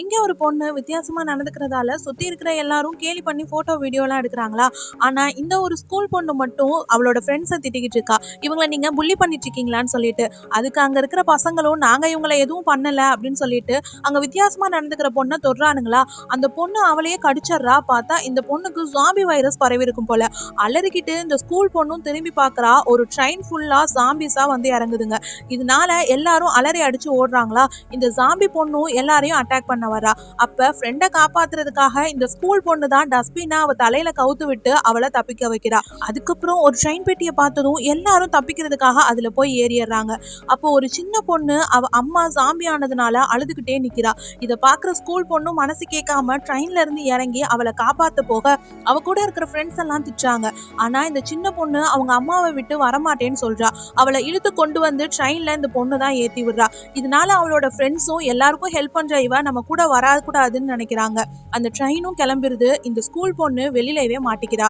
இங்க ஒரு பொண்ணு வித்தியாசமா நடந்துக்கிறதால சுத்தி இருக்கிற எல்லாரும் கேலி பண்ணி போட்டோ வீடியோலாம் எடுக்கிறாங்களா. ஆனா இந்த ஒரு ஸ்கூல் பொண்ணு மட்டும் அவளோட ஃப்ரெண்ட்ஸை திட்டிக்கிட்டு இருக்கா. இவங்களை நீங்க புள்ளி பண்ணிட்டு இருக்கீங்களான்னு சொல்லிட்டு. அதுக்கு அங்க இருக்கிற பசங்களும் நாங்க இவங்களை எதுவும் பண்ணல அப்படின்னு சொல்லிட்டு அங்க வித்தியாசமா நடந்துக்கிற பொண்ணை தொடுறானுங்களா. அந்த பொண்ணு அவளையே கடிச்சிடுறா. பார்த்தா இந்த பொண்ணுக்கு ஜாம்பி வைரஸ் பரவி இருக்கும் போல. அலறிக்கிட்டு இந்த ஸ்கூல் பொண்ணும் திரும்பி பார்க்கறா. ஒரு ட்ரெயின் ஃபுல்லா ஜாம்பிஸா வந்து இறங்குதுங்க. இதனால எல்லாரும் அலறி அடிச்சு ஓடுறாங்களா. இந்த ஜாம்பி பொண்ணும் எல்லாரையும் அட்டாக் பண்ண வரா. அப்ப ஃப்ரெண்டை காப்பாத்துறதுக்காக இந்த ஸ்கூல் பொண்ணு தான் டஸ்ட்பினை அவ தலையில கவுத்து விட்டு அவளை தப்பிக்க வைக்கிறா. அதுக்கப்புறம் ஒரு ட்ரெயின் பெட்டியை பார்த்ததும் எல்லாரும் தப்பிக்கிறதுக்காக அதுல போய் ஏறிடுறாங்க. அப்போ ஒரு சின்ன பொண்ணு அவ அம்மா ஜாம்பி ஆனதுனால அழுதுகிட்டே நிக்கிறா. இதை பாக்குற ஸ்கூல் பொண்ணு மனசு கேட்காம ட்ரெயின்ல இருந்து இறங்கி அவளை காப்பாத்த போக அவ கூட இருக்கிற ஃப்ரெண்ட்ஸ் எல்லாம் திட்டுறாங்க. ஆனா இந்த சின்ன பொண்ணு அவங்க அம்மாவை விட்டு வரமாட்டேன்னு சொல்றா. அவளை இழுத்து கொண்டு வந்து ட்ரெயின்ல இந்த பொண்ணு தான் ஏத்தி விடுறா. இதனால அவளோட ஃப்ரெண்ட்ஸும் எல்லாருக்கும் ஹெல்ப் பண்ற இவ நம்ம கூட வரக்கூடாதுன்னு நினைக்கிறாங்க. அந்த ட்ரெயினும் கிளம்பிருது. இந்த ஸ்கூல் பொண்ணு வெளியிலவே மாட்டிக்கிறா.